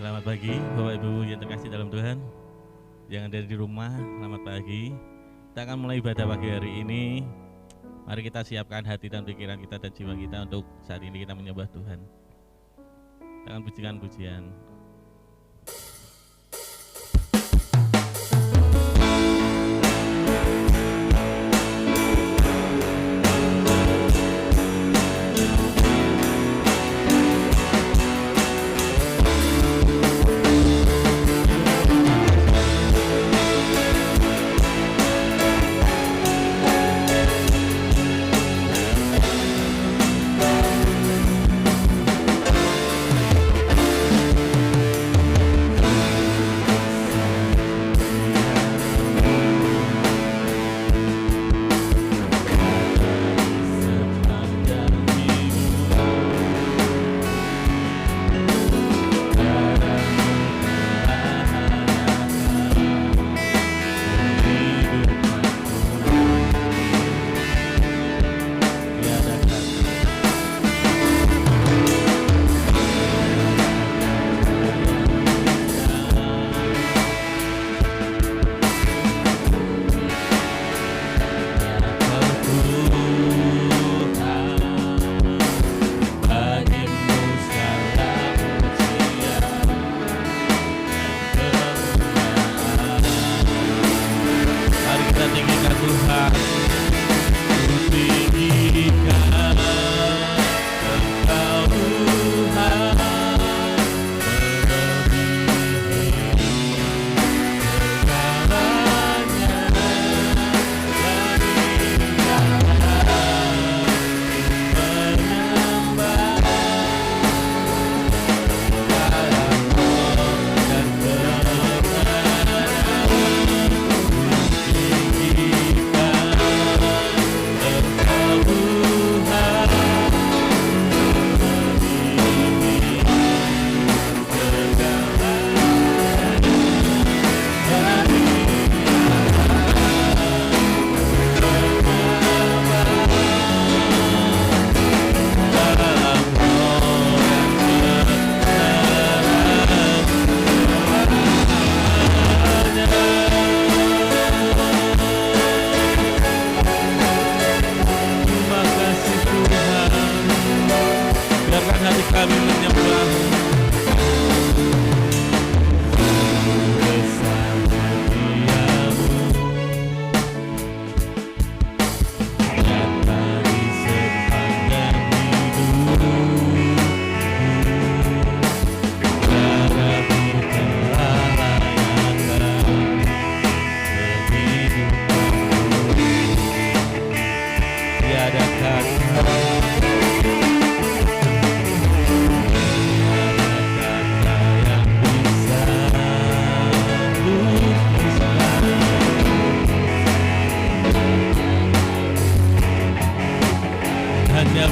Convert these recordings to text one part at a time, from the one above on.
Selamat pagi Bapak Ibu yang terkasih dalam Tuhan, yang ada di rumah, selamat pagi. Kita akan mulai ibadah pagi hari ini. Mari kita siapkan hati dan pikiran kita dan jiwa kita untuk saat ini kita menyembah Tuhan. Kita akan pujikan pujian.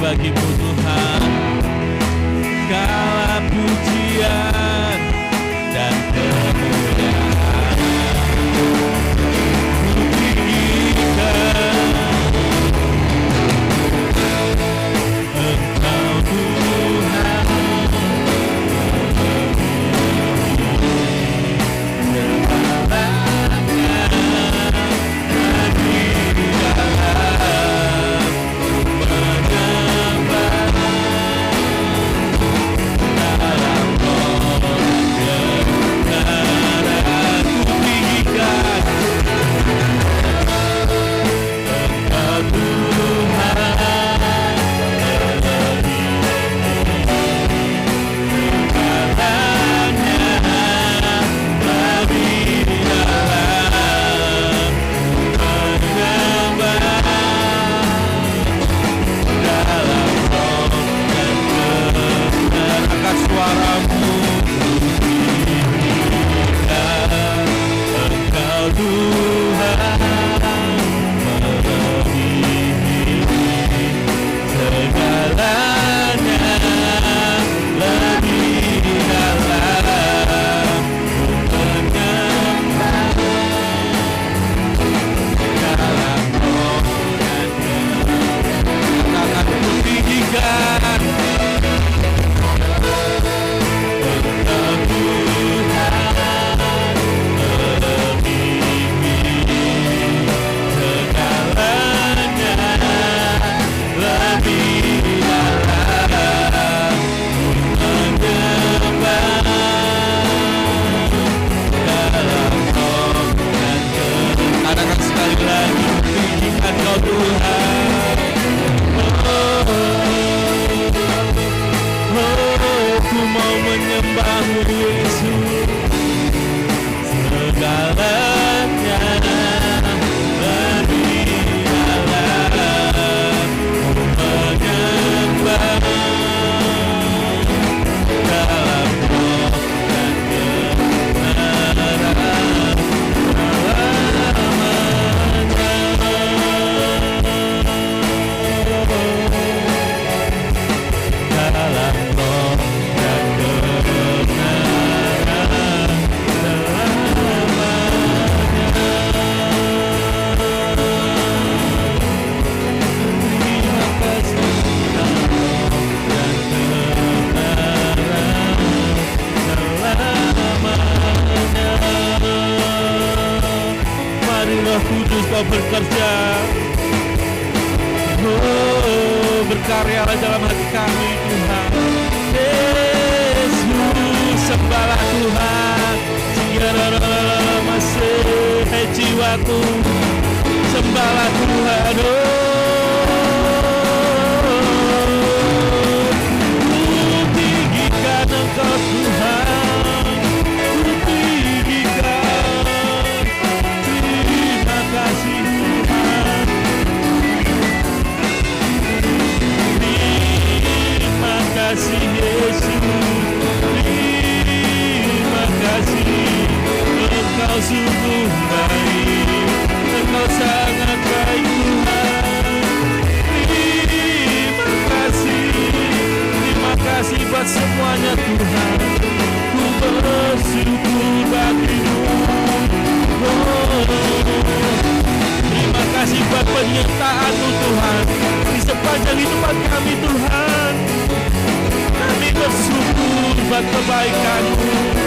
Bagimu Tuhan, segala pujian dan kemuliaan. Engkau Tuhan, selamanya bagi di dalam dalam Engkau bekerja, berkaryalah dalam hati kami Tuhan. Yesus, sembahlah Tuhan. Masih jiwaku, sembahlah Tuhan. Tinggikan Engkau Tuhan, tinggikan. Terima kasih Tuhan, terima kasih Yesus, terima kasih. Engkau sungguh baik, Engkau sangat baik Tuhan. Terima kasih buat semuanya Tuhan. Ku bersyukur bagimu. Terima kasih buat penyertaan-Mu Tuhan di sepanjang hidupan kami Tuhan. Kami bersyukur buat kebaikan-Mu.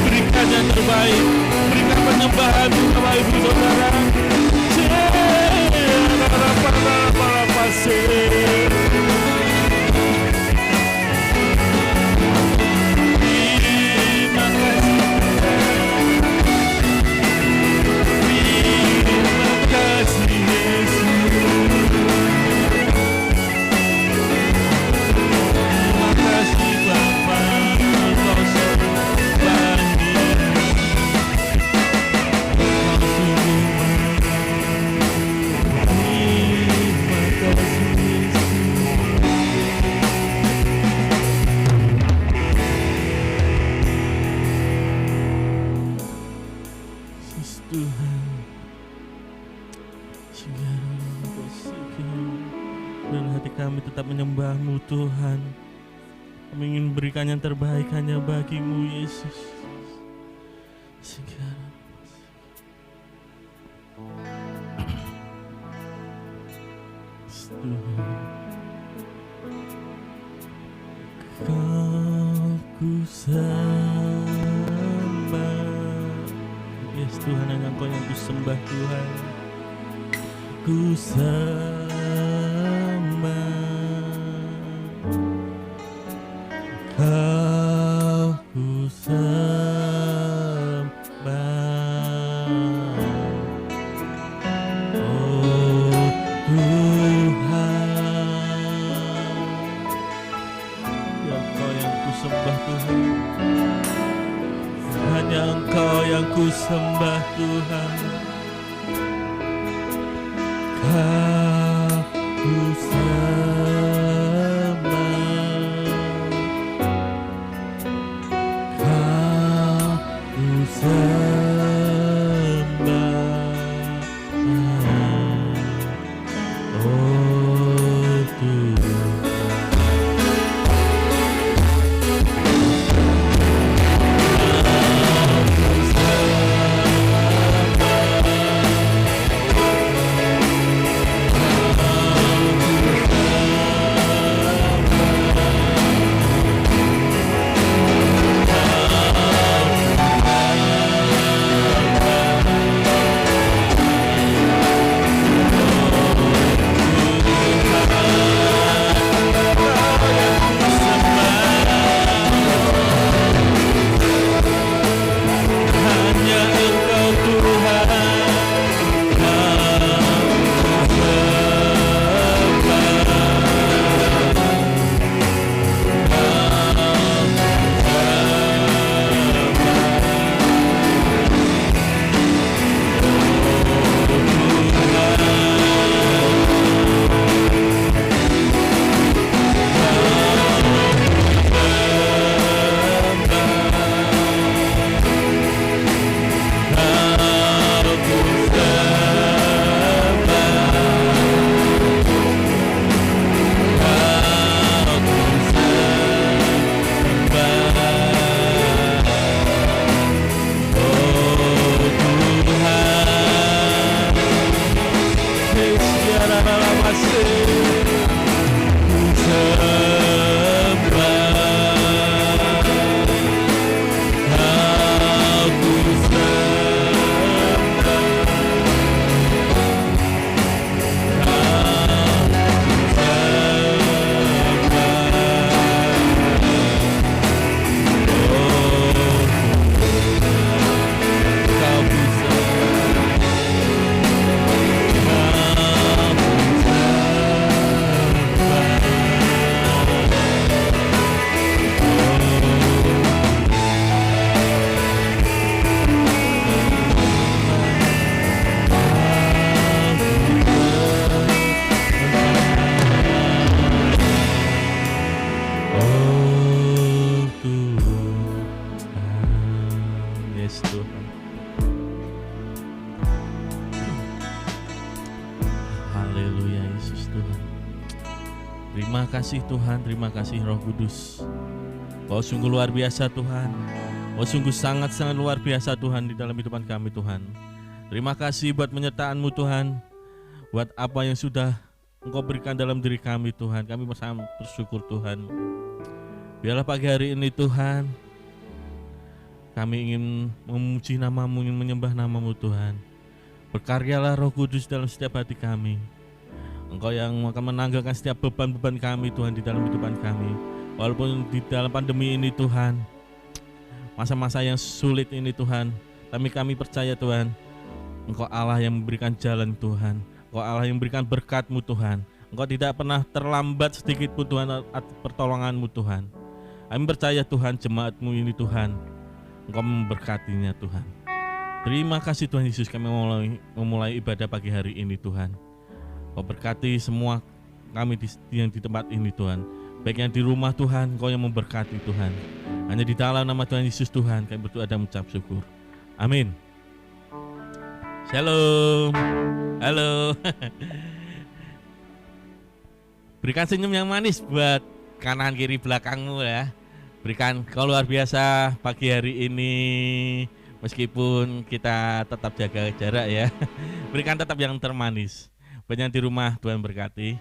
Berikan yang terbaik, berikan penyembahan Bapak Ibu Saudara. Dan hati kami tetap menyembah-Mu Tuhan. Kami ingin berikan yang terbaik hanya bagi-Mu Yesus. Kau ku sembah. Yes Tuhan, hanya Engkau yang ku sembah Tuhan. Ku sembah. Kau ku sembah. Oh Tuhan, ya Engkau yang ku sembah Tuhan. Hanya Engkau yang ku sembah Tuhan. Kau ku sembah. Kau ku sembah. Oh Tuhan. Yes Tuhan. Haleluya Yesus Tuhan. Terima kasih Tuhan, terima kasih Roh Kudus. Kau sungguh luar biasa Tuhan. Kau sungguh sangat-sangat luar biasa Tuhan di dalam kehidupan kami Tuhan. Terima kasih buat penyertaan-Mu Tuhan. Buat apa yang sudah Engkau berikan dalam diri kami Tuhan. Kami sangat bersyukur Tuhan. Biarlah pagi hari ini Tuhan, kami ingin memuji nama-Mu, ingin menyembah nama-Mu Tuhan. Berkaryalah Roh Kudus dalam setiap hati kami. Engkau yang akan menanggalkan setiap beban-beban kami Tuhan di dalam kehidupan kami. Walaupun di dalam pandemi ini Tuhan, masa-masa yang sulit ini Tuhan, tapi kami percaya Tuhan, Engkau Allah yang memberikan jalan Tuhan. Engkau Allah yang memberikan berkat-Mu Tuhan. Engkau tidak pernah terlambat sedikit pun Tuhan atas pertolongan-Mu Tuhan. Kami percaya Tuhan, jemaat-Mu ini Tuhan, Engkau memberkatinya Tuhan. Terima kasih Tuhan Yesus, kami memulai ibadah pagi hari ini Tuhan. Kau berkati semua kami yang di tempat ini Tuhan. Baik yang di rumah Tuhan, Kau yang memberkati Tuhan. Hanya di dalam nama Tuhan Yesus Tuhan kami berdoa dan mengucap syukur. Amin. Shalom. Halo. Berikan senyum yang manis buat kanan kiri belakangmu ya. Berikan kau luar biasa pagi hari ini. Meskipun kita tetap jaga jarak ya. Berikan tetap yang termanis. Banyak di rumah, Tuhan berkati.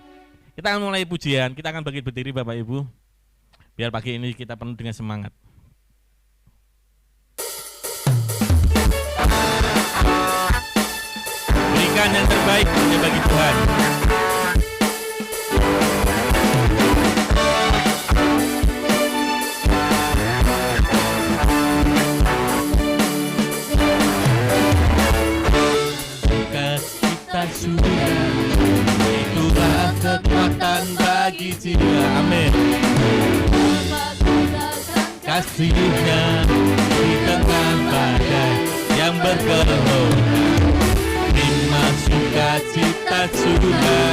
Kita akan mulai pujian, kita akan bangkit berdiri Bapak Ibu. Biar pagi ini kita penuh dengan semangat. Berikan yang terbaik hanya bagi Tuhan. Sudah, itulah kekuatan bagi jiwa. Amin. Kasih-Nya di tengah badai yang bergelora. Terima sukacita sudah,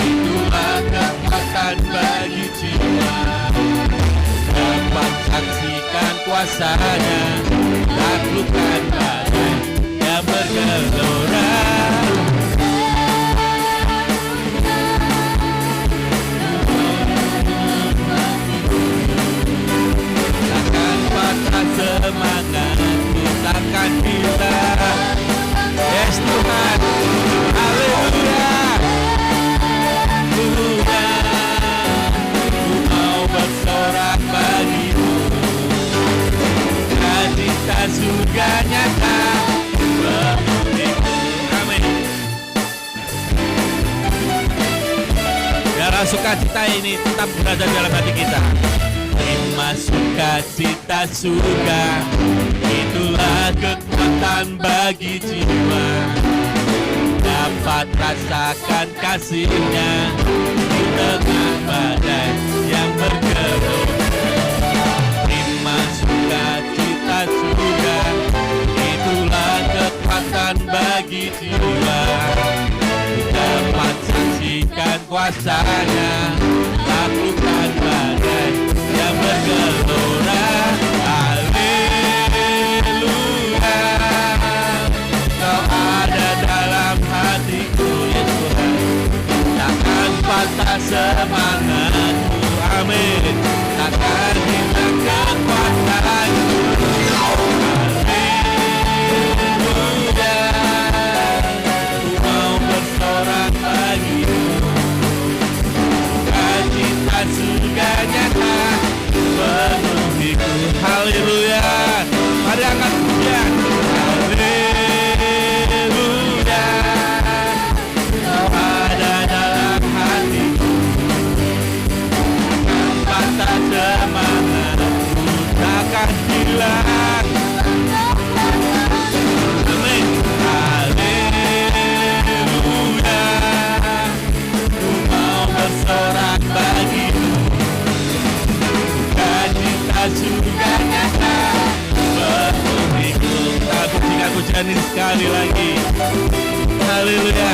itulah kekuatan bagi jiwa. Dapat saksikan kuasa-Nya, taklukkan badai yang bergelora. Semangatku takkan hilang. Yes Tuhan, haleluya. Tuhan, ku mau bersorak bagi-Mu. Cita surga nyata penuhiku. Amin. Darah sukacita ini tetap berada dalam hati kita. Terima sukacita surga, itulah kekuatan bagi jiwa. Dapat rasakan kasih-Nya di tengah badai yang bergelora. Terima sukacita surga, itulah kekuatan bagi jiwa. Dapat saksikan kuasa-Nya, taklukkan badai yang bergelora. Haleluya, Kau ada dalam hatiku ya Tuhan. Takkan patah semangatku. Amin. Takkan hilang kekuatanku. Haleluya, ku mau bersorak bagi-Mu. Cita surga nyata penuhiku. Haleluya. Mari angkat pujian. Haleluya, Kau ada dalam hatiku. Patah semangatku takkan hilang. Amin. Haleluya, ku mau bersorak bagi-Mu. Cita surga nyata penuhiku. Kita pujikan pujian ini sekali lagi. Haleluya.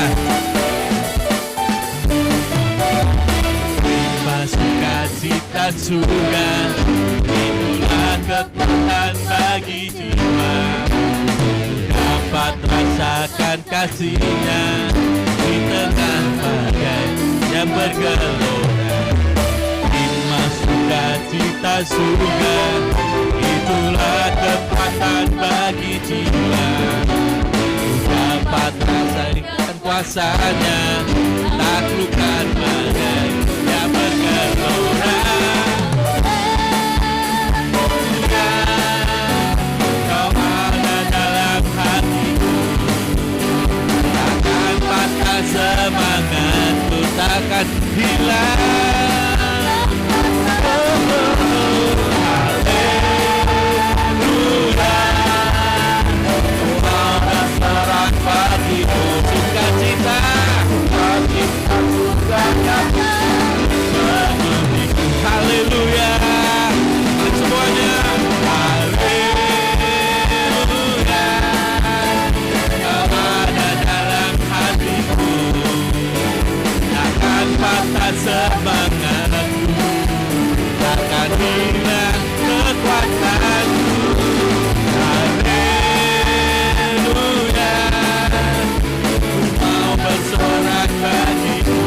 Terima sukacita surga, itulah kekuatan bagi jiwa. limpahkan kasih-Nya di tengah badai yang bergelora. Hikmat sukacita surga, itulah kekuatan bagi jiwa. Dapat rasakan kuasa-Nya, taklukkan badai yang bergelora. Kau ada dalam hatiku, takkan patah semangatku, takkan hilang. Haleluya, Kau berserah bagiku, sukacita, sukacita surganya menungguku. Haleluya, semuanya. Haleluya, Kau ada dalam hatiku, takkan patah semangatku, takkan hilang kekuatanku. Haleluya, mau bersorak bagiku,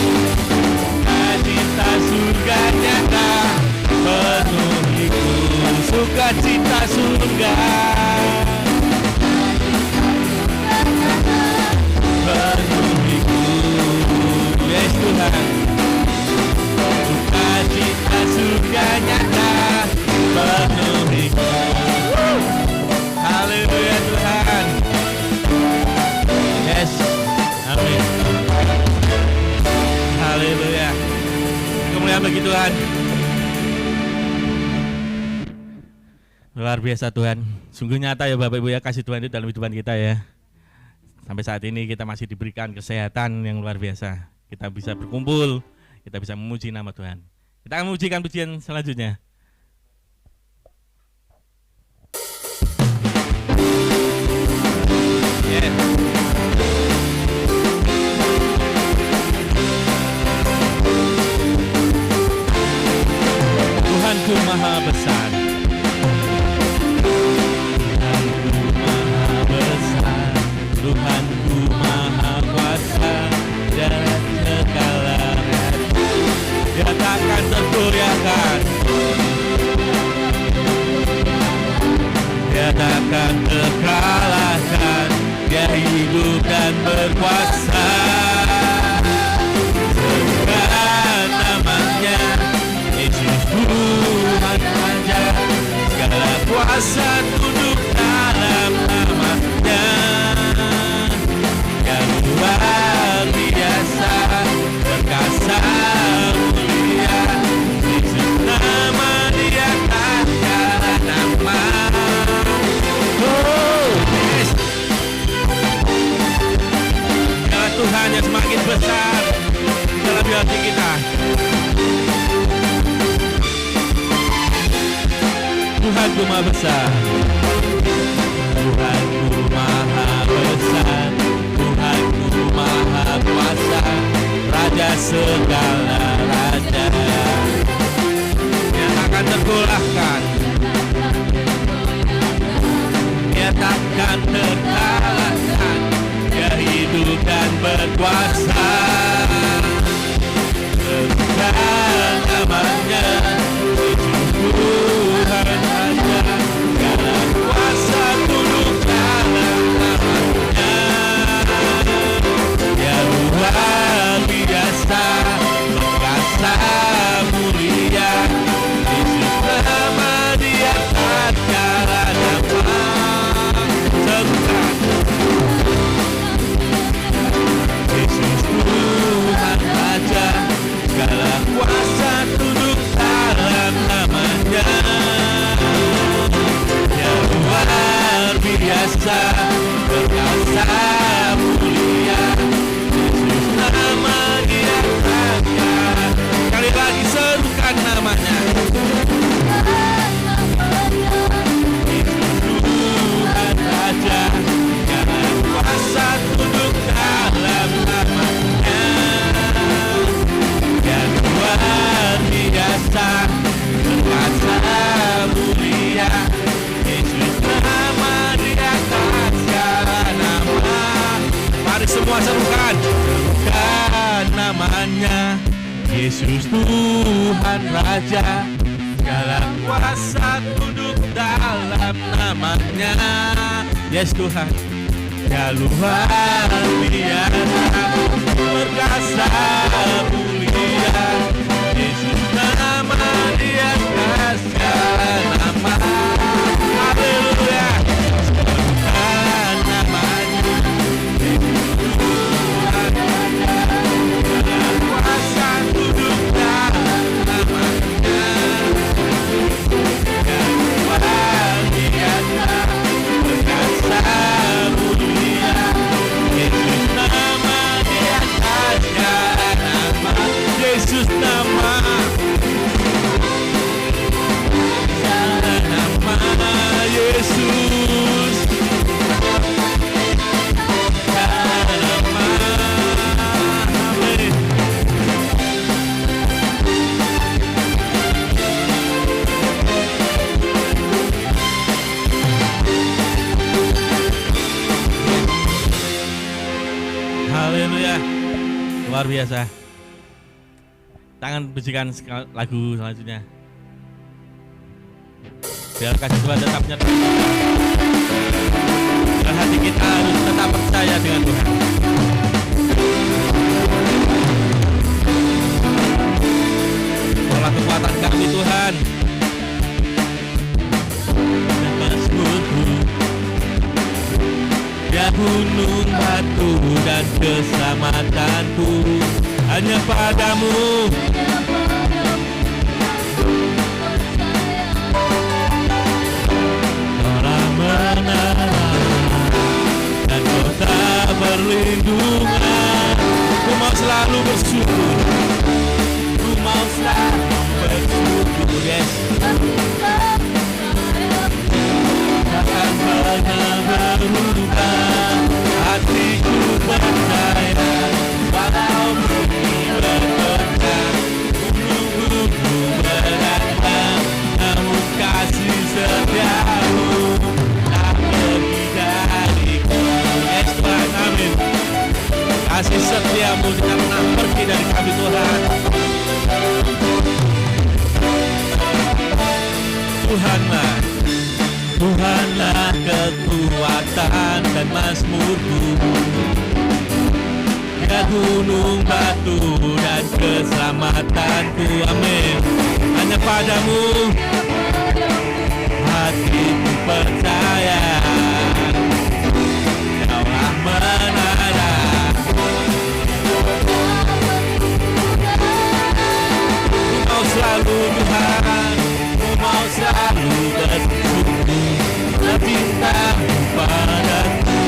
sukacita surga nyata penuhiku, sukacita surga penuhiku. Yes Tuhan, sukacita surga nyata penuhiku. Haleluya Tuhan. Yes, amin. Haleluya, kemuliaan bagi Tuhan. Luar biasa Tuhan, sungguh nyata ya Bapak Ibu ya, kasih Tuhan itu dalam kehidupan kita ya. Sampai saat ini kita masih diberikan kesehatan yang luar biasa. Kita bisa berkumpul, kita bisa memuji nama Tuhan. Kita akan memujikan pujian selanjutnya. Yeah. Tuhanku maha besar, Tuhanku maha besar, Tuhanku maha kuasa dan segala hati. Dia takkan tergoyahkan, Dia takkan terkalahkan. Dia hidup dan berkuasa. Segala namanya Yesus Tuhan Raja, segala kuasa tunduk dalam nama-Nya. Yang luar biasa, perkasa mulia, Yesus nama di atas segala nama. Oh yes, segala Tuhan yang semakin besar dalam hati kita. Tuhanku maha besar, Tuhanku maha besar, Tuhanku maha kuasa, Raja segala raja, yang akan tergoyahkan, Dia takkan terkalahkan. Dia hidup dan berkuasa. Segala namanya Yesus Tuhan Raja, segala kuasa tunduk dalam nama-Nya. Dia luar biasa, perkasa mulia, Yesus nama di atas segala nama. Yesus Tuhan Raja, segala kuasa tunduk dalam nama-Nya. Yang luar biasa, perkasa mulia, Yesus nama di atasnya. Sekali lagi serukan namanya. Yesus Tuhan Raja, segala kuasa tunduk dalam nama-Nya. Yang luar biasa, perkasa mulia, Yesus nama di atas Yesus Tuhan Raja, segala kuasa tunduk dalam namanya. Yes Tuhan, ya luar biasa, perkasa mulia. Yesus nama Dia kasih nama. Haleluya. Tuhan namanya. Tuhan segala kuasa tunduk dalam namanya. Ya luar biasa, perkasa mulia. Yesus nama Dia kasih nama. Yesus nama. Yesus nama. Amin. Haleluya, luar biasa. Tangan bisikan lagu selanjutnya. Biar kasih Tuhan tetap nyata. Dan hati kita harus tetap percaya dengan Tuhan. Olah kekuatan kami Tuhan. Dan mazmurku, ya gunung batu dan keselamatanku hanya padamu. Dan kota perlindungan, ku mau selalu bersyukur, ku mau selalu bersyukur, yes. Takkan pernah berubah, hatiku percaya, walau bumi bergoncang, gunung-gunung berantang, namun kasih setiamu tak pergi dariku. Yes Tuhan, amin. Kasih setiamu tidak pernah pergi dari kami Tuhan. Tuhanlah kekuatan dan mazmurku, ya gunung batu dan keselamatanku, amin. Hanya padamu hatiku percaya, Kaulah menara. Ku mau selalu Tuhan, ku mau selalu bersyukur, cintamu padaku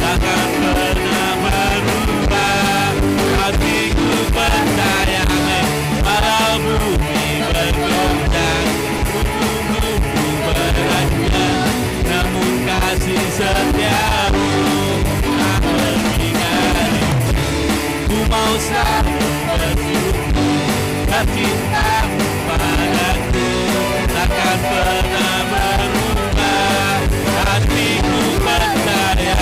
takkan pernah berubah. Hatiku percaya, walau bumi bergoncang, gunung-gunung beranjak, namun kasih setiamu tak pergi dariku. Ku mau selalu bersyukur, cintamu padaku takkan pernah berubah. Hatiku percaya,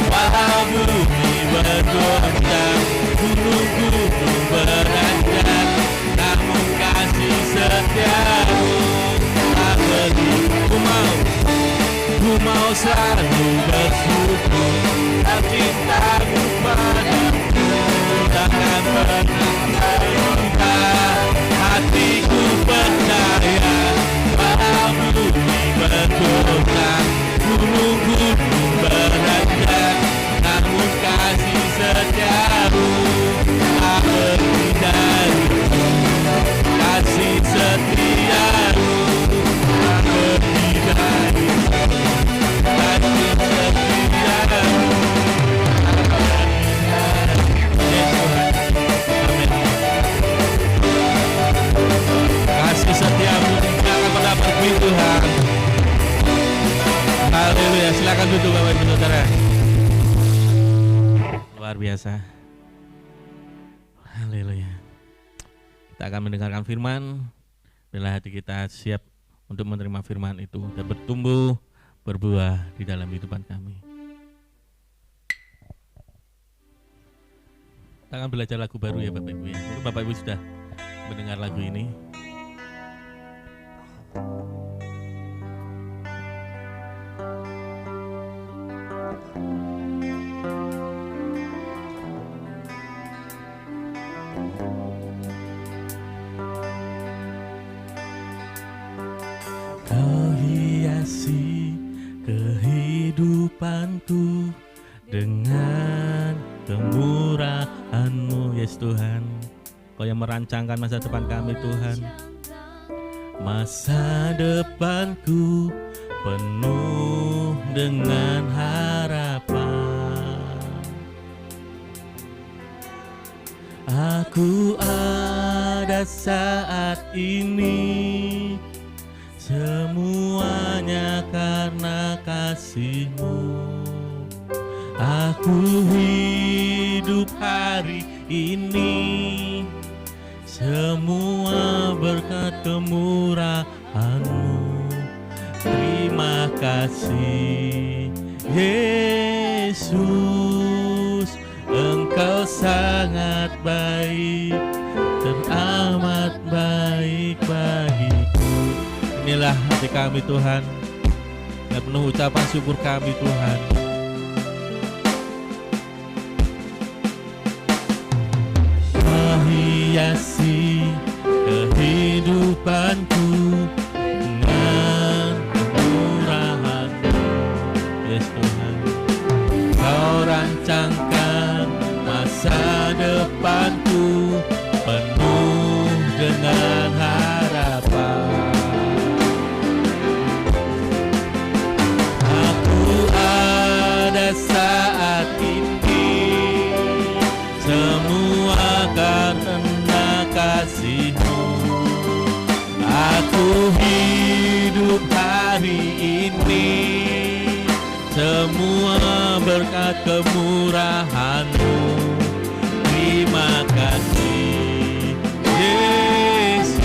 walau bumi bergoncang, gunung-gunung beranjak, namun kasih setiamu tak pergi. Ku mau selalu bersyukur, cintamu padaku takkan pernah berubah. Hatiku percaya, walau bumi bergoncang, gunung-gunung beranjak, namun kasih setiamu tak pergi dariku. Kasih setiamu tak pergi dariku. Kasih setiamu tak pergi dariku. Kasih setiamu tidak akan pernah pergi Tuhan. Haleluya, silakan duduk Bapak Ibu Saudara. Luar biasa. Haleluya. Kita akan mendengarkan firman. Bila hati kita siap untuk menerima firman itu dan bertumbuh, berbuah di dalam kehidupan kami. Kita akan belajar lagu baru ya Bapak Ibu ya. Mungkin Bapak Ibu sudah mendengar lagu ini. Kau hiasi kehidupanku dengan kemurahan-Mu, Yesus Tuhan. Kau yang merancangkan masa depan kami, Tuhan. Masa depanku penuh dengan harapan. Aku ada saat ini, semuanya karena kasih-Mu. Aku hidup hari ini, semua berkat kemurahan-Mu. Terima kasih Yesus, Engkau sangat baik, teramat baik bagiku. Inilah hati kami, Tuhan, dan penuh ucapan syukur kami, Tuhan. Hiasi kehidupanku dengan kemurahan-Mu, Yesus Tuhan. Kau rancangkan masa depanku penuh dengan harapan. Aku ada saat ini, semua karena kasih-Mu. Aku hidup hari ini, semua berkat kemurahan-Mu. Terima kasih Yesus,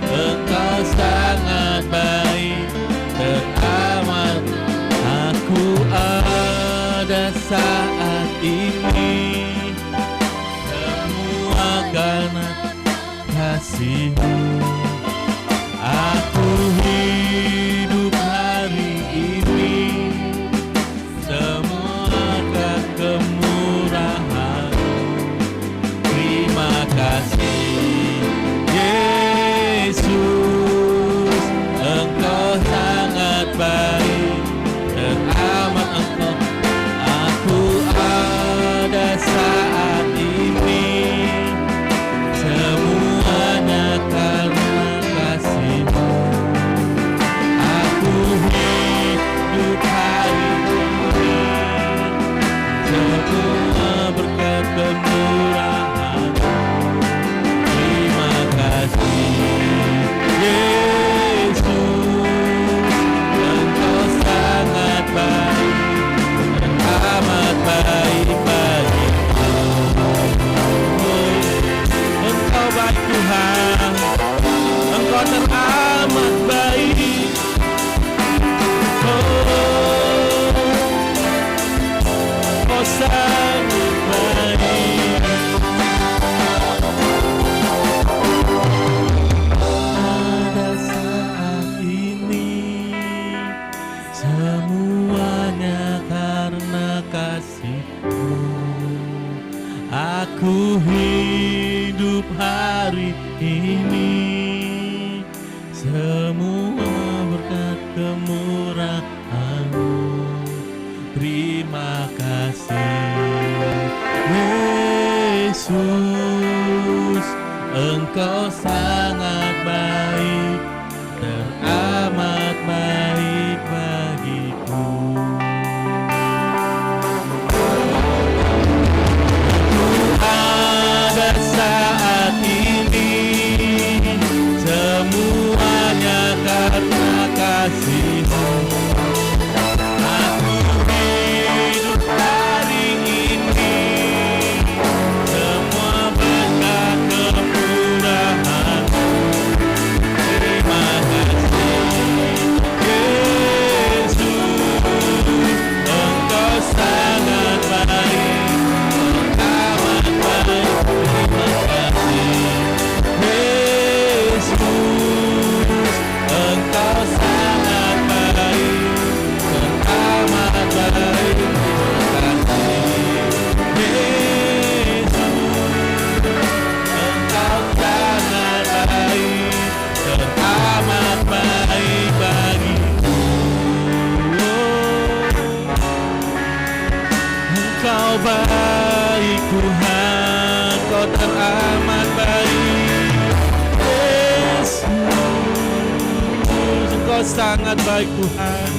Engkau sangat baik, teramat. Aku ada saat ini, karena kasih-Mu. Aku hidup hari ini, semua karena kemurahan-Mu. Terima kasih Yesus, Engkau sangat baik, teramat Engkau. Aku ada saat ini, semuanya karena kasih-Mu. Aku hidup hari ini, semua berkat kemurahan-Mu. Terima kasih Yesus, Engkau sangat baik, teramat baik bagiku. Engkau baik Tuhan, Engkau teramat baik. Engkau sangat baik. Pada saat ini, semuanya karena kasih-Mu. Aku hidup hari ini, semua berkat kemurahan-Mu. Terima kasih Yesus, Engkau sangat baik, teramat baik bagiku. Ada saat ini, semuanya karena kasih-Mu. Aku hidup hari ini, semua berkat kemurahan-Mu. baik Tuhan, Kau teramat baik. Yesus, Engkau sangat baik Tuhan,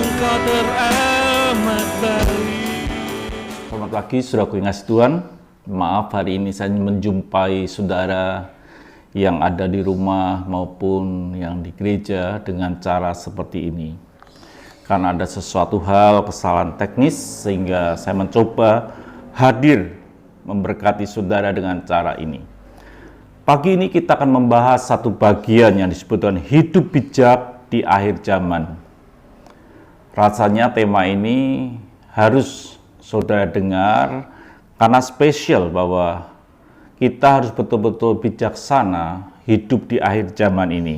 Engkau teramat baik. Selamat pagi saudaraku yang kasih Tuhan. Maaf hari ini saya menjumpai saudara yang ada di rumah maupun yang di gereja dengan cara seperti ini. Karena ada sesuatu hal kesalahan teknis sehingga saya mencoba hadir memberkati saudara dengan cara ini. Pagi ini kita akan membahas satu bagian yang disebutkan hidup bijak di akhir zaman. Rasanya tema ini harus saudara dengar karena spesial bahwa kita harus betul-betul bijaksana hidup di akhir zaman ini.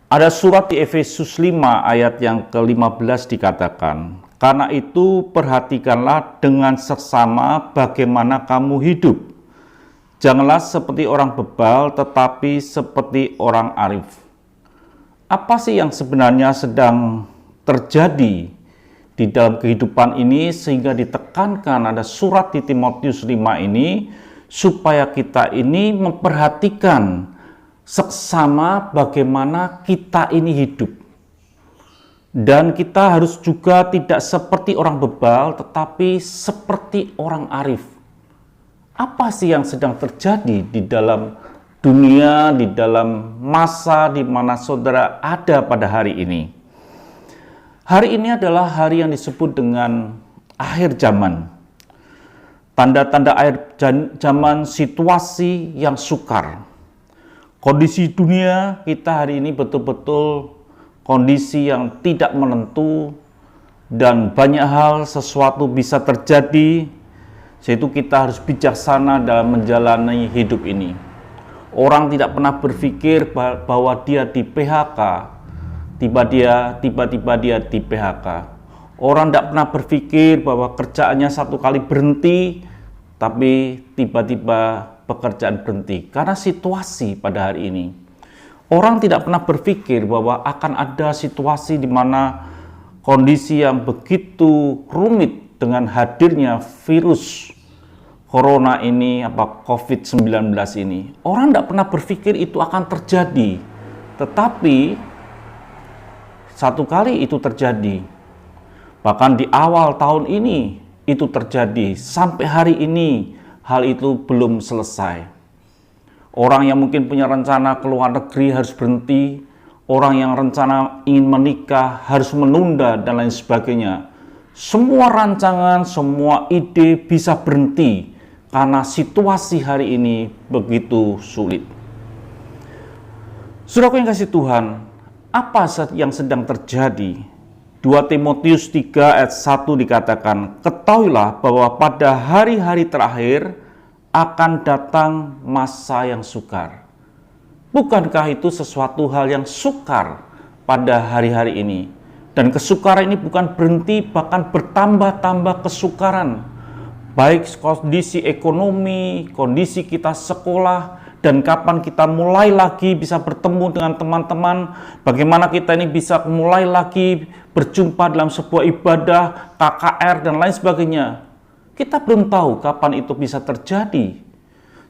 Ada surat di Efesus 5 ayat yang ke-15 dikatakan, "Karena itu perhatikanlah dengan seksama bagaimana kamu hidup. Janganlah seperti orang bebal, tetapi seperti orang arif." Apa sih yang sebenarnya sedang terjadi di dalam kehidupan ini sehingga ditekankan ada surat di Timotius 5 ini supaya kita ini memperhatikan seksama bagaimana kita ini hidup. Dan kita harus juga tidak seperti orang bebal tetapi seperti orang arif. Apa sih yang sedang terjadi di dalam dunia, di dalam masa di mana saudara ada pada hari ini? Hari ini adalah hari yang disebut dengan akhir zaman. Tanda-tanda akhir zaman, situasi yang sukar. Kondisi dunia kita hari ini betul-betul kondisi yang tidak menentu dan banyak hal sesuatu bisa terjadi, yaitu kita harus bijaksana dalam menjalani hidup ini. Orang tidak pernah berpikir bahwa dia di PHK, tiba-tiba dia di PHK. Orang tidak pernah berpikir bahwa kerjaannya satu kali berhenti, tapi tiba-tiba pekerjaan berhenti karena situasi pada hari ini. Orang tidak pernah berpikir bahwa akan ada situasi di mana kondisi yang begitu rumit dengan hadirnya virus corona ini, COVID-19 ini. Orang tidak pernah berpikir itu akan terjadi, tetapi satu kali itu terjadi. Bahkan di awal tahun ini itu terjadi, sampai hari ini hal itu belum selesai. Orang yang mungkin punya rencana ke luar negeri harus berhenti, orang yang rencana ingin menikah harus menunda dan lain sebagainya. Semua rancangan, semua ide bisa berhenti karena situasi hari ini begitu sulit. Saudaraku yang kasih Tuhan, apa yang sedang terjadi? 2 Timotius 3 ayat 1 dikatakan, "Ketahuilah bahwa pada hari-hari terakhir akan datang masa yang sukar." Bukankah itu sesuatu hal yang sukar pada hari-hari ini? Dan kesukaran ini bukan berhenti, bahkan bertambah-tambah kesukaran. Baik kondisi ekonomi, kondisi kita sekolah, dan kapan kita mulai lagi bisa bertemu dengan teman-teman, bagaimana kita ini bisa mulai lagi berjumpa dalam sebuah ibadah, KKR, dan lain sebagainya. Kita belum tahu kapan itu bisa terjadi.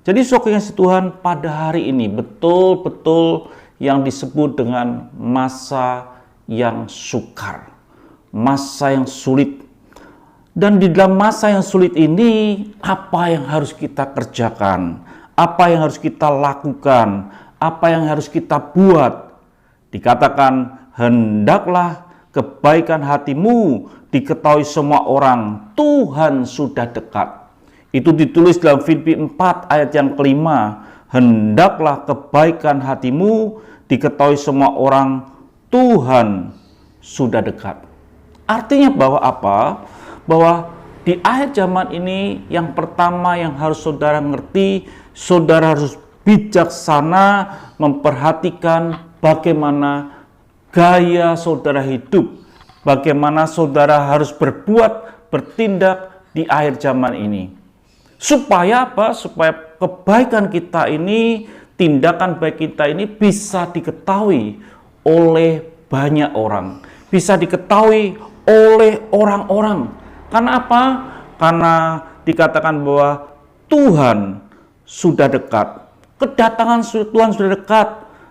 Jadi saudara kasih Tuhan, pada hari ini betul-betul yang disebut dengan masa yang sukar, masa yang sulit. Dan di dalam masa yang sulit ini, apa yang harus kita kerjakan? Apa yang harus kita lakukan? Apa yang harus kita buat? Dikatakan, hendaklah kebaikan hatimu diketahui semua orang, Tuhan sudah dekat. Itu ditulis dalam Filipi 4 ayat yang kelima. Hendaklah kebaikan hatimu diketahui semua orang, Tuhan sudah dekat. Artinya bahwa apa? Bahwa di akhir zaman ini yang pertama yang harus saudara ngerti, saudara harus bijaksana memperhatikan bagaimana gaya saudara hidup, bagaimana saudara harus bertindak di akhir zaman ini. Supaya apa? Supaya kebaikan kita ini, tindakan baik kita ini bisa diketahui oleh banyak orang, bisa diketahui oleh orang-orang. Karena apa? Karena dikatakan bahwa Tuhan sudah dekat. Kedatangan Tuhan sudah dekat.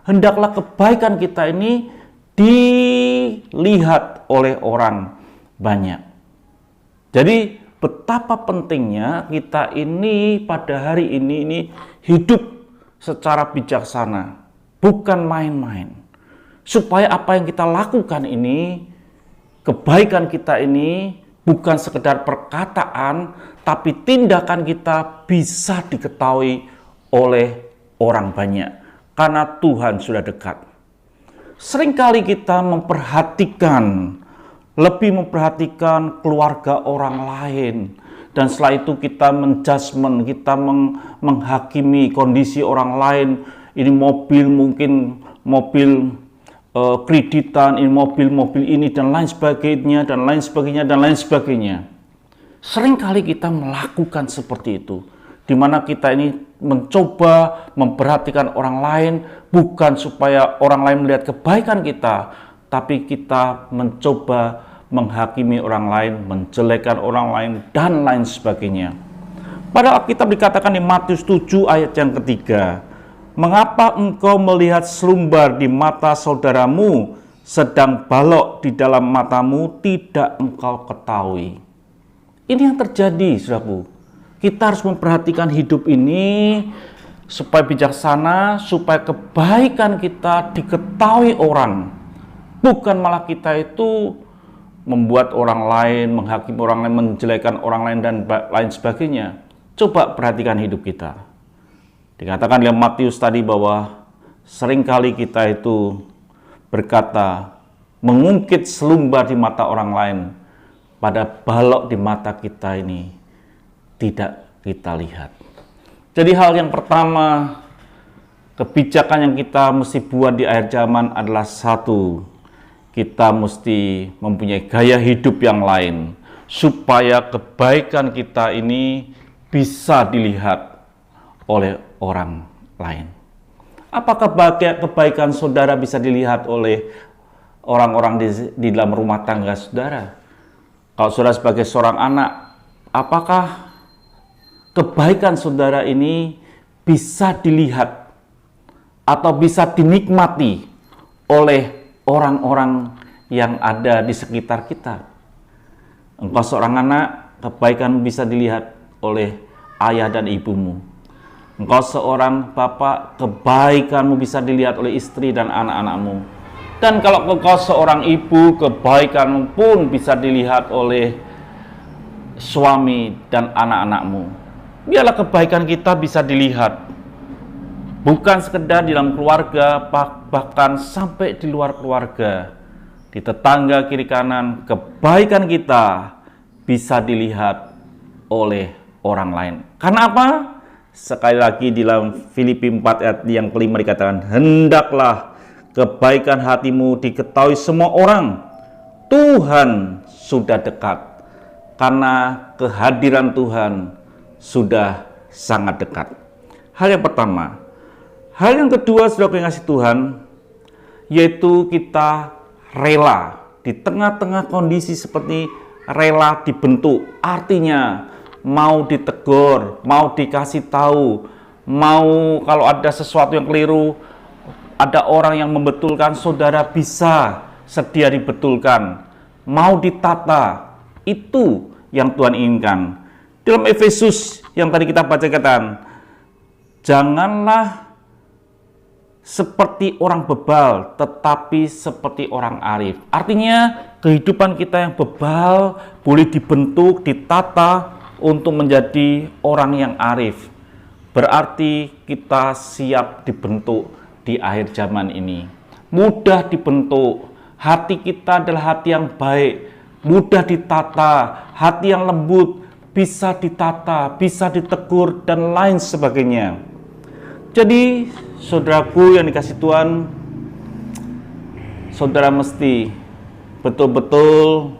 Hendaklah kebaikan kita ini dilihat oleh orang banyak. Jadi betapa pentingnya kita ini pada hari ini hidup secara bijaksana, bukan main-main. Supaya apa yang kita lakukan ini, kebaikan kita ini bukan sekedar perkataan, tapi tindakan kita bisa diketahui oleh orang banyak. Karena Tuhan sudah dekat. Seringkali kita lebih memperhatikan keluarga orang lain. Dan setelah itu kita menjudgment, kita menghakimi kondisi orang lain. Ini mobil mungkin mobil kreditan, ini mobil ini dan lain sebagainya, dan lain sebagainya, dan lain sebagainya. Seringkali kita melakukan seperti itu, di mana kita ini mencoba memperhatikan orang lain, bukan supaya orang lain melihat kebaikan kita, tapi kita mencoba menghakimi orang lain, menjelekkan orang lain, dan lain sebagainya. Pada Alkitab dikatakan di Matius 7 ayat yang ketiga, mengapa engkau melihat selumbar di mata saudaramu, sedang balok di dalam matamu tidak engkau ketahui? Ini yang terjadi, saudaraku. Kita harus memperhatikan hidup ini supaya bijaksana, supaya kebaikan kita diketahui orang. Bukan malah kita itu membuat orang lain, menghakimi orang lain, menjelekkan orang lain, dan lain sebagainya. Coba perhatikan hidup kita. Dikatakan oleh Matius tadi bahwa seringkali kita itu berkata, mengungkit selumbar di mata orang lain, pada balok di mata kita ini tidak kita lihat. Jadi hal yang pertama, kebijakan yang kita mesti buat di akhir zaman adalah satu, kita mesti mempunyai gaya hidup yang lain, supaya kebaikan kita ini bisa dilihat oleh orang lain. Apakah kebaikan saudara bisa dilihat oleh orang-orang di dalam rumah tangga saudara? Kalau saudara sebagai seorang anak, apakah kebaikan saudara ini bisa dilihat atau bisa dinikmati oleh orang-orang yang ada di sekitar kita? Engkau seorang anak, kebaikan bisa dilihat oleh ayah dan ibumu. Engkau seorang bapak, kebaikanmu bisa dilihat oleh istri dan anak-anakmu. Dan kalau engkau seorang ibu, kebaikanmu pun bisa dilihat oleh suami dan anak-anakmu. Biarlah kebaikan kita bisa dilihat, bukan sekedar di dalam keluarga, bahkan sampai di luar keluarga, di tetangga kiri kanan. Kebaikan kita bisa dilihat oleh orang lain. Karena apa? Sekali lagi di dalam Filipi 4 ayat yang kelima dikatakan, hendaklah kebaikan hatimu diketahui semua orang, Tuhan sudah dekat. Karena kehadiran Tuhan sudah sangat dekat. Hal yang pertama. Hal yang kedua, saudara yang kasih Tuhan, yaitu kita rela di tengah-tengah kondisi seperti rela dibentuk. Artinya mau ditegur, mau dikasih tahu, mau kalau ada sesuatu yang keliru, ada orang yang membetulkan, saudara bisa sedia dibetulkan. Mau ditata, itu yang Tuhan inginkan. Dalam Efesus yang tadi kita baca katakan, janganlah seperti orang bebal, tetapi seperti orang arif. Artinya kehidupan kita yang bebal boleh dibentuk, ditata untuk menjadi orang yang arif. Berarti kita siap dibentuk di akhir zaman ini. Mudah dibentuk. Hati kita adalah hati yang baik, mudah ditata, hati yang lembut, bisa ditata, bisa ditegur, dan lain sebagainya. Jadi, saudaraku yang dikasih Tuhan, saudara mesti betul-betul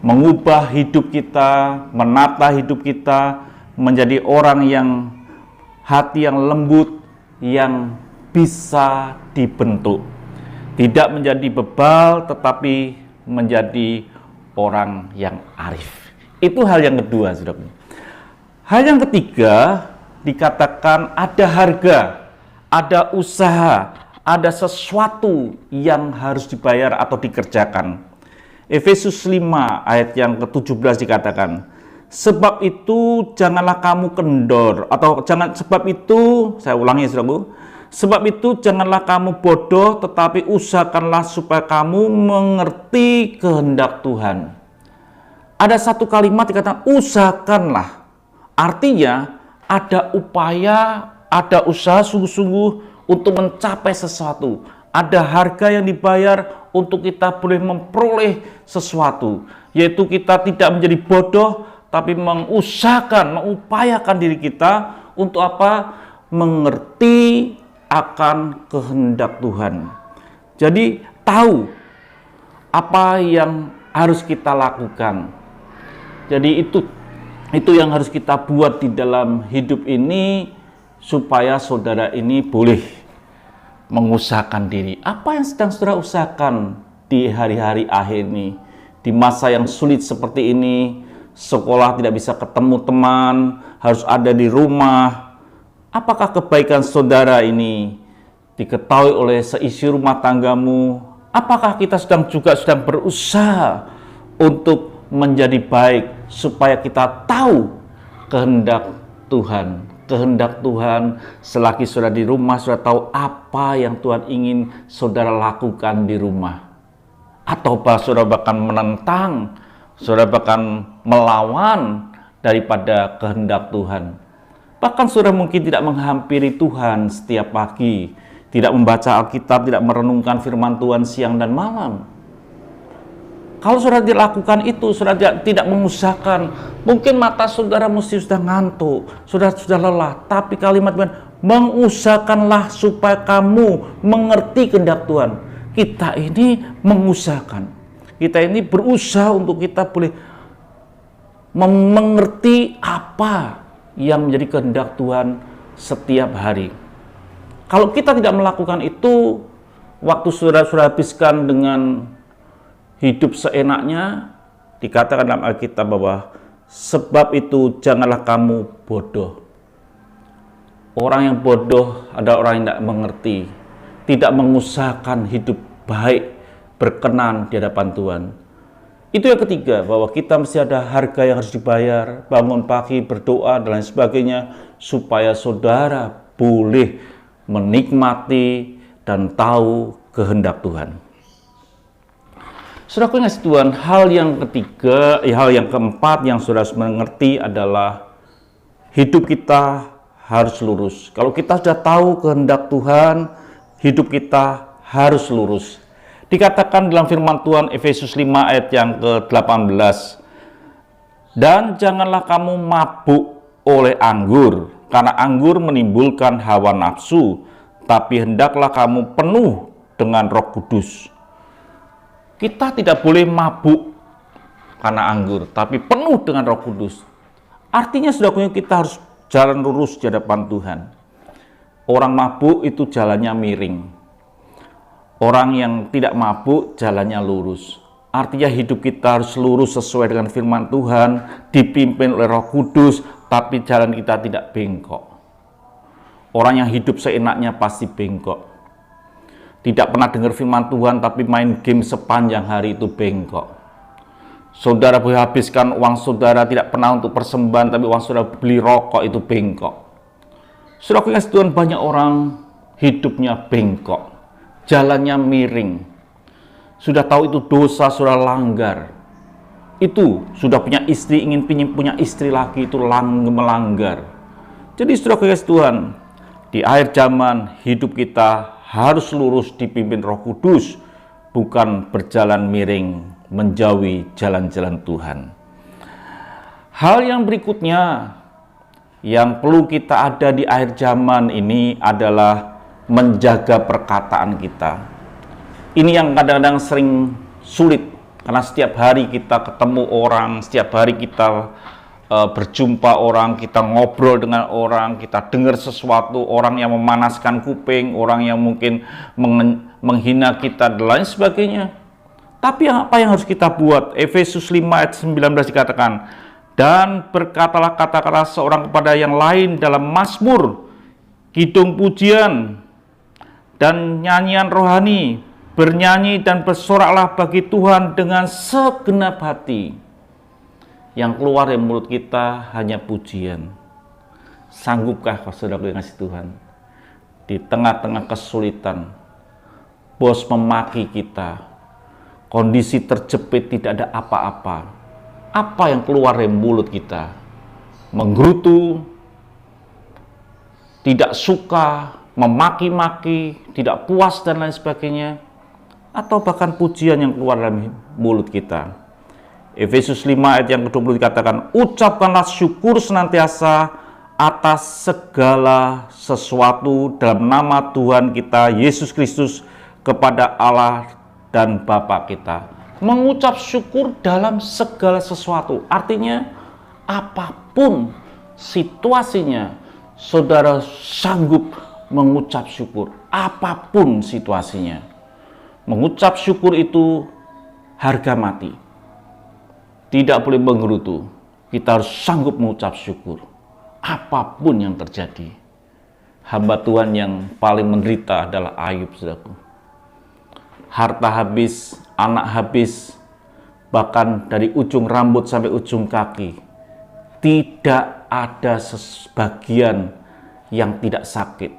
mengubah hidup kita, menata hidup kita menjadi orang yang hati yang lembut, yang bisa dibentuk. Tidak menjadi bebal, tetapi menjadi orang yang arif. Itu hal yang kedua, saudaraku. Hal yang ketiga, dikatakan ada harga, ada usaha, ada sesuatu yang harus dibayar atau dikerjakan. Efesus 5 ayat yang ke-17 dikatakan, sebab itu janganlah kamu kendor, atau sebab itu, saya ulangi saudaraku, sebab itu janganlah kamu bodoh, tetapi usahakanlah supaya kamu mengerti kehendak Tuhan. Ada satu kalimat dikatakan usahakanlah. Artinya ada upaya, ada usaha sungguh-sungguh untuk mencapai sesuatu. Ada harga yang dibayar untuk kita boleh memperoleh sesuatu. Yaitu kita tidak menjadi bodoh, tapi mengusahakan, mengupayakan diri kita untuk apa? Mengerti akan kehendak Tuhan. Jadi tahu apa yang harus kita lakukan. Jadi itu yang harus kita buat di dalam hidup ini supaya saudara ini boleh mengusahakan diri. Apa yang sedang saudara usahakan di hari-hari akhir ini? Di masa yang sulit seperti ini, sekolah tidak bisa ketemu teman, harus ada di rumah. Apakah kebaikan saudara ini diketahui oleh seisi rumah tanggamu? Apakah kita sedang berusaha untuk menjadi baik supaya kita tahu kehendak Tuhan? Kehendak Tuhan, selagi saudara di rumah, saudara tahu apa yang Tuhan ingin saudara lakukan di rumah. Atau saudara bahkan menentang, saudara bahkan melawan daripada kehendak Tuhan. Bahkan saudara mungkin tidak menghampiri Tuhan setiap pagi, tidak membaca Alkitab, tidak merenungkan firman Tuhan siang dan malam. Kalau saudara dilakukan itu, saudara tidak mengusahakan, mungkin mata saudara mesti sudah ngantuk, sudah lelah. Tapi kalimat Tuhan, mengusahakanlah supaya kamu mengerti kehendak Tuhan. Kita ini mengusahakan. Kita ini berusaha untuk kita boleh mengerti apa yang menjadi kehendak Tuhan setiap hari. Kalau kita tidak melakukan itu, waktu saudara habiskan dengan hidup seenaknya, dikatakan dalam Alkitab bahwa sebab itu janganlah kamu bodoh. Orang yang bodoh adalah orang yang tidak mengerti, tidak mengusahakan hidup baik, berkenan di hadapan Tuhan. Itu yang ketiga, bahwa kita mesti ada harga yang harus dibayar, bangun pagi, berdoa, dan lain sebagainya, supaya saudara boleh menikmati dan tahu kehendak Tuhan. Saudara kasih Tuhan, hal yang ketiga, hal yang keempat yang saudara harus mengerti adalah hidup kita harus lurus. Kalau kita sudah tahu kehendak Tuhan, hidup kita harus lurus. Dikatakan dalam firman Tuhan Efesus 5 ayat yang ke-18, dan janganlah kamu mabuk oleh anggur, karena anggur menimbulkan hawa nafsu, tapi hendaklah kamu penuh dengan Roh Kudus. Kita tidak boleh mabuk karena anggur, tapi penuh dengan Roh Kudus. Artinya saudara, kita harus jalan lurus di hadapan Tuhan. Orang mabuk itu jalannya miring. Orang yang tidak mabuk jalannya lurus. Artinya hidup kita harus lurus sesuai dengan firman Tuhan, dipimpin oleh Roh Kudus, tapi jalan kita tidak bengkok. Orang yang hidup seenaknya pasti bengkok. Tidak pernah dengar firman Tuhan, tapi main game sepanjang hari itu bengkok. Saudara boleh habiskan uang saudara tidak pernah untuk persembahan, tapi uang saudara beli rokok itu bengkok. Saudara kasih Tuhan, banyak orang hidupnya bengkok, jalannya miring. Sudah tahu itu dosa, sudah langgar. Itu sudah punya istri, ingin punya istri lagi, itu melanggar. Jadi saudara kasih Tuhan, di akhir zaman hidup kita harus lurus dipimpin Roh Kudus, bukan berjalan miring menjauhi jalan-jalan Tuhan. Hal yang berikutnya yang perlu kita ada di akhir zaman ini adalah menjaga perkataan kita. Ini yang kadang-kadang sering sulit, karena setiap hari kita ketemu orang, setiap hari kita berjumpa orang, kita ngobrol dengan orang, kita dengar sesuatu, orang yang memanaskan kuping, orang yang mungkin menghina kita, dan lain sebagainya. Tapi apa yang harus kita buat? Efesus 5 ayat 19 dikatakan, Dan berkatalah kata-kata seorang kepada yang lain dalam mazmur, kidung pujian, dan nyanyian rohani. Bernyanyi dan bersoraklah bagi Tuhan dengan segenap hati. Yang keluar dari mulut kita hanya pujian. Sanggupkah saudara yang kasih Tuhan? Di tengah-tengah kesulitan, bos memaki kita, kondisi terjepit, tidak ada apa-apa. Apa yang keluar dari mulut kita? Menggerutu, tidak suka, memaki-maki, tidak puas dan lain sebagainya, atau bahkan pujian yang keluar dari mulut kita. Efesus 5 ayat yang ke-20 dikatakan, ucapkanlah syukur senantiasa atas segala sesuatu dalam nama Tuhan kita Yesus Kristus kepada Allah dan Bapa kita. Mengucap syukur dalam segala sesuatu, artinya apapun situasinya, saudara sanggup mengucap syukur, apapun situasinya. Mengucap syukur itu harga mati. Tidak boleh menggerutu. Kita harus sanggup mengucap syukur. Apapun yang terjadi. Hamba Tuhan yang paling menderita adalah Ayub, saudaraku. Harta habis, anak habis, bahkan dari ujung rambut sampai ujung kaki. Tidak ada sebagian yang tidak sakit.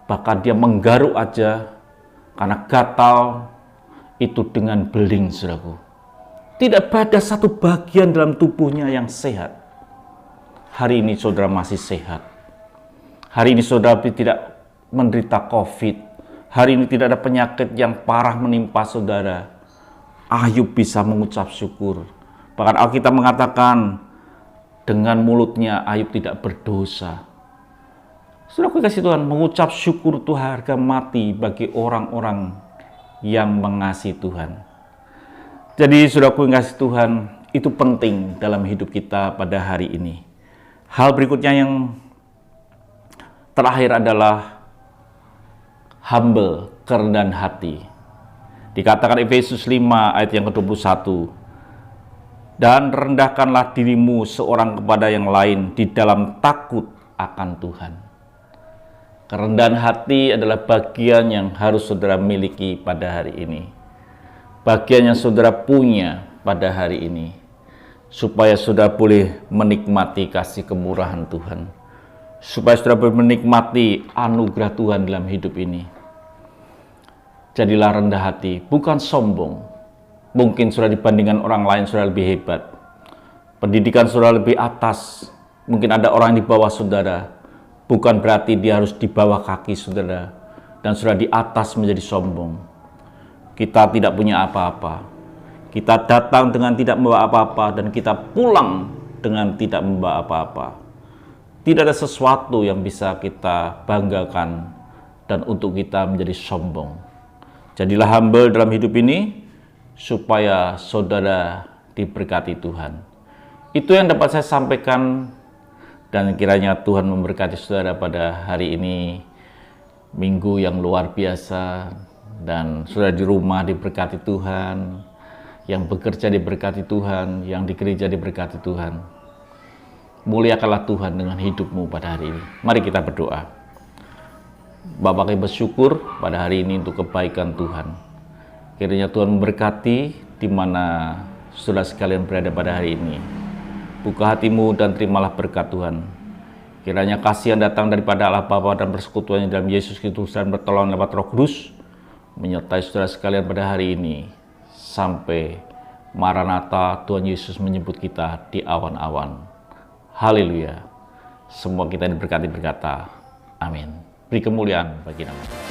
Bahkan dia menggaruk aja karena gatal itu dengan beling, saudaraku. Tidak ada satu bagian dalam tubuhnya yang sehat. Hari ini saudara masih sehat. Hari ini saudara tidak menderita COVID. Hari ini tidak ada penyakit yang parah menimpa saudara. Ayub bisa mengucap syukur. Bahkan Alkitab mengatakan, dengan mulutnya Ayub tidak berdosa. Saudara kasih Tuhan, mengucap syukur itu harga mati bagi orang-orang yang mengasihi Tuhan. Jadi saudaraku yang kasih Tuhan, itu penting dalam hidup kita pada hari ini. Hal berikutnya yang terakhir adalah humble, kerendahan hati. Dikatakan Efesus 5 ayat yang ke-21, dan rendahkanlah dirimu seorang kepada yang lain di dalam takut akan Tuhan. Kerendahan hati adalah bagian yang harus saudara miliki pada hari ini. Bagian yang saudara punya pada hari ini. Supaya saudara boleh menikmati kasih kemurahan Tuhan. Supaya saudara boleh menikmati anugerah Tuhan dalam hidup ini. Jadilah rendah hati, bukan sombong. Mungkin saudara dibandingkan orang lain saudara lebih hebat. Pendidikan saudara lebih atas. Mungkin ada orang di bawah saudara. Bukan berarti dia harus di bawah kaki saudara dan saudara di atas menjadi sombong. Kita tidak punya apa-apa. Kita datang dengan tidak membawa apa-apa dan kita pulang dengan tidak membawa apa-apa. Tidak ada sesuatu yang bisa kita banggakan dan untuk kita menjadi sombong. Jadilah humble dalam hidup ini supaya saudara diberkati Tuhan. Itu yang dapat saya sampaikan. Dan kiranya Tuhan memberkati saudara pada hari ini, minggu yang luar biasa, dan saudara di rumah diberkati Tuhan, yang bekerja diberkati Tuhan, yang di gereja diberkati Tuhan. Muliakanlah Tuhan dengan hidupmu pada hari ini. Mari kita berdoa. Bapa, kami bersyukur pada hari ini untuk kebaikan Tuhan. Kiranya Tuhan memberkati di mana saudara sekalian berada pada hari ini. Buka hatimu dan terimalah berkat Tuhan. Kiranya kasih yang datang daripada Allah Bapa dan persekutuannya dalam Yesus Kristus dan bertolong lewat Roh Kudus menyertai saudara sekalian pada hari ini sampai Maranatha Tuhan Yesus menyebut kita di awan-awan. Haleluya. Semua kita diberkati berkata, amin. Beri kemuliaan bagi nama Tuhan.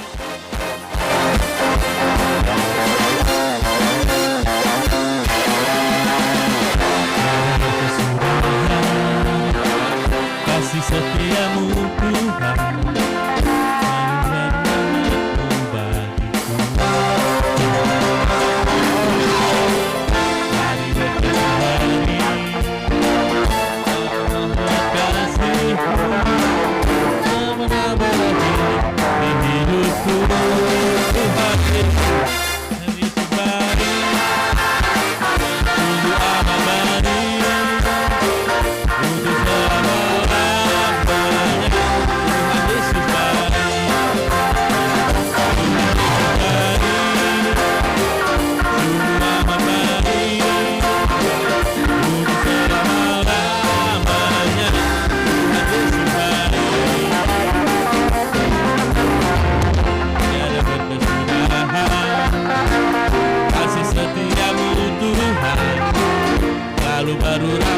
Kasih setiamu Tuhan, anugerah-Mu bagiku. Hari demi hari, kasih-Mu tak pernah berakhir di hidup darurat.